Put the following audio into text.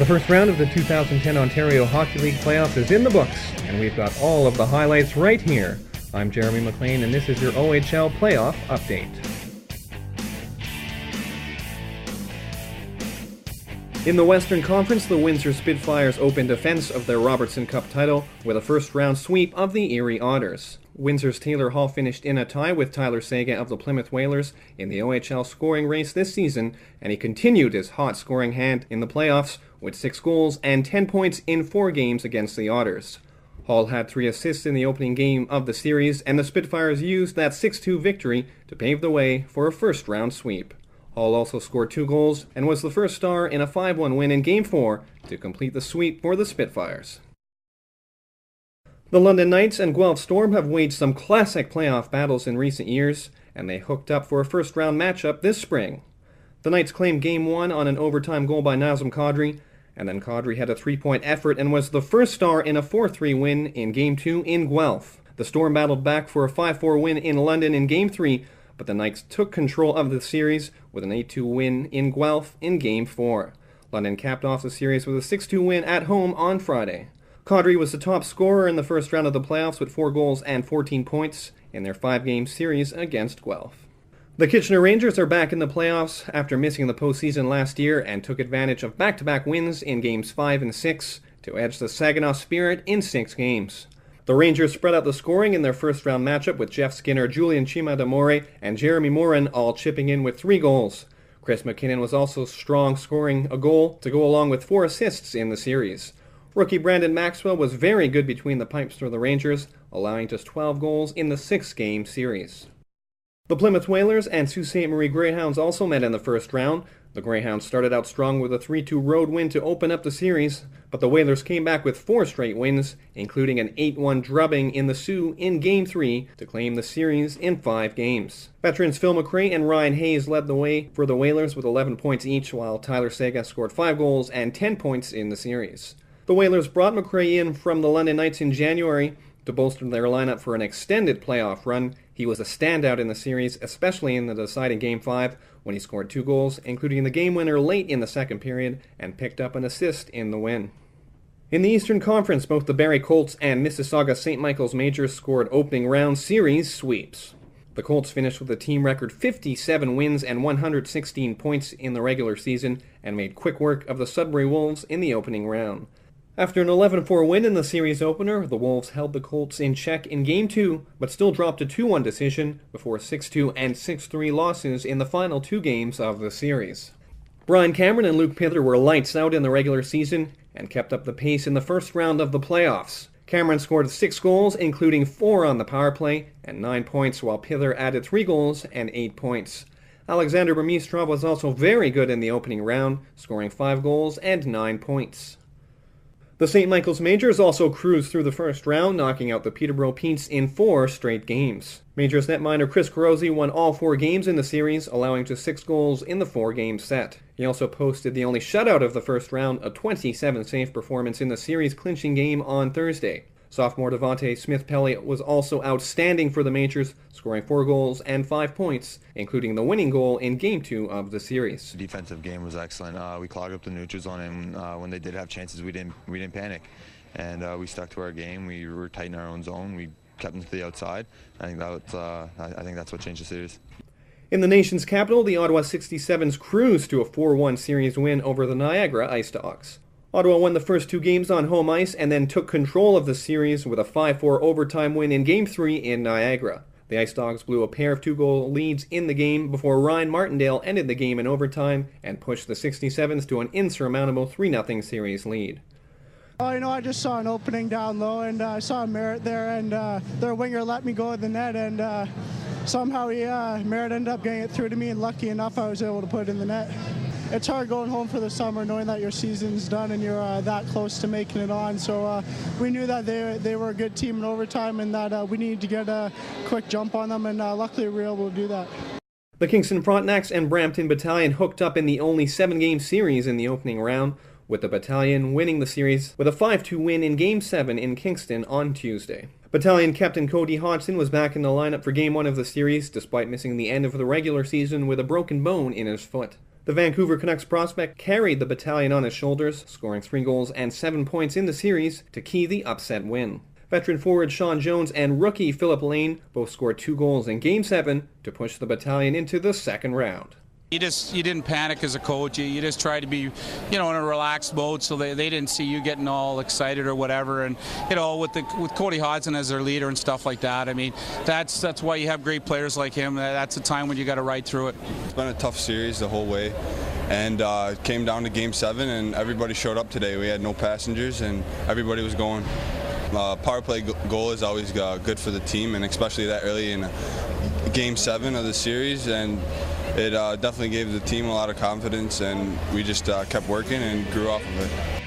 The first round of the 2010 Ontario Hockey League Playoffs is in the books, and we've got all of the highlights right here. I'm Jeremy McLean, and this is your OHL Playoff Update. In the Western Conference, the Windsor Spitfires opened defense of their Robertson Cup title with a first-round sweep of the Erie Otters. Windsor's Taylor Hall finished in a tie with Tyler Seguin of the Plymouth Whalers in the OHL scoring race this season, and he continued his hot scoring hand in the playoffs with 6 goals and 10 points in 4 games against the Otters. Hall had 3 assists in the opening game of the series, and the Spitfires used that 6-2 victory to pave the way for a first-round sweep. Hall also scored 2 goals and was the first star in a 5-1 win in Game 4 to complete the sweep for the Spitfires. The London Knights and Guelph Storm have waged some classic playoff battles in recent years, and they hooked up for a first-round matchup this spring. The Knights claimed Game 1 on an overtime goal by Nazem Kadri, and then Kadri had a 3-point effort and was the first star in a 4-3 win in Game 2 in Guelph. The Storm battled back for a 5-4 win in London in Game 3, but the Knights took control of the series with an 8-2 win in Guelph in Game 4. London capped off the series with a 6-2 win at home on Friday. Kadri was the top scorer in the first round of the playoffs with 4 goals and 14 points in their 5-game series against Guelph. The Kitchener Rangers are back in the playoffs after missing the postseason last year and took advantage of back-to-back wins in Games 5 and 6 to edge the Saginaw Spirit in 6 games. The Rangers spread out the scoring in their first-round matchup with Jeff Skinner, Julian Chima-Damore, and Jeremy Morin all chipping in with 3 goals. Chris McKinnon was also strong, scoring a goal to go along with 4 assists in the series. Rookie Brandon Maxwell was very good between the pipes for the Rangers, allowing just 12 goals in the 6-game series. The Plymouth Whalers and Sault Ste. Marie Greyhounds also met in the first round. The Greyhounds started out strong with a 3-2 road win to open up the series, but the Whalers came back with 4 straight wins, including an 8-1 drubbing in the Sioux in Game 3 to claim the series in 5 games. Veterans Phil McRae and Ryan Hayes led the way for the Whalers with 11 points each, while Tyler Seguin scored 5 goals and 10 points in the series. The Whalers brought McRae in from the London Knights in January to bolster their lineup for an extended playoff run. He was a standout in the series, especially in the deciding Game 5, when he scored 2 goals, including the game winner late in the second period, and picked up an assist in the win. In the Eastern Conference, both the Barrie Colts and Mississauga St. Michael's Majors scored opening round series sweeps. The Colts finished with a team record 57 wins and 116 points in the regular season, and made quick work of the Sudbury Wolves in the opening round. After an 11-4 win in the series opener, the Wolves held the Colts in check in Game 2, but still dropped a 2-1 decision before 6-2 and 6-3 losses in the final 2 games of the series. Brian Cameron and Luke Pither were lights out in the regular season and kept up the pace in the first round of the playoffs. Cameron scored 6 goals, including 4 on the power play, and 9 points, while Pither added 3 goals and 8 points. Alexander Burmistrov was also very good in the opening round, scoring 5 goals and 9 points. The St. Michael's Majors also cruised through the first round, knocking out the Peterborough Petes in 4 straight games. Majors netminder Chris Carosi won all 4 games in the series, allowing just 6 goals in the 4-game set. He also posted the only shutout of the first round, a 27-save performance in the series-clinching game on Thursday. Sophomore Devontae Smith-Pelly was also outstanding for the Majors, scoring 4 goals and 5 points, including the winning goal in Game 2 of the series. The defensive game was excellent. We clogged up the neutral zone, and when they did have chances, we didn't panic, and we stuck to our game. We were tight in our own zone. We kept them to the outside. I think that's what changed the series. In the nation's capital, the Ottawa 67s cruised to a 4-1 series win over the Niagara Ice Dogs. Ottawa won the first 2 games on home ice and then took control of the series with a 5-4 overtime win in Game 3 in Niagara. The Ice Dogs blew a pair of 2-goal leads in the game before Ryan Martindale ended the game in overtime and pushed the 67s to an insurmountable 3-0 series lead. I just saw an opening down low, and I saw Merritt there, and their winger let me go at the net, and somehow Merritt ended up getting it through to me, and lucky enough I was able to put it in the net. It's hard going home for the summer knowing that your season's done and you're that close to making it on. So we knew that they were a good team in overtime and that we needed to get a quick jump on them, and luckily we were able to do that. The Kingston Frontenacs and Brampton Battalion hooked up in the only 7-game series in the opening round, with the Battalion winning the series with a 5-2 win in Game 7 in Kingston on Tuesday. Battalion captain Cody Hodgson was back in the lineup for Game 1 of the series, despite missing the end of the regular season with a broken bone in his foot. The Vancouver Canucks prospect carried the battalion on his shoulders, scoring 3 goals and 7 points in the series to key the upset win. Veteran forward Sean Jones and rookie Philip Lane both scored 2 goals in Game 7 to push the battalion into the second round. You didn't panic as a coach. You just tried to be, in a relaxed mode, so they didn't see you getting all excited or whatever. And with Cody Hodgson as their leader and stuff like that. I mean, that's why you have great players like him. That's a time when you got to ride through it. It's been a tough series the whole way, and it came down to Game 7, and everybody showed up today. We had no passengers, and everybody was going. Power play goal is always good for the team, and especially that early in Game 7 of the series. And it definitely gave the team a lot of confidence, and we just kept working and grew off of it.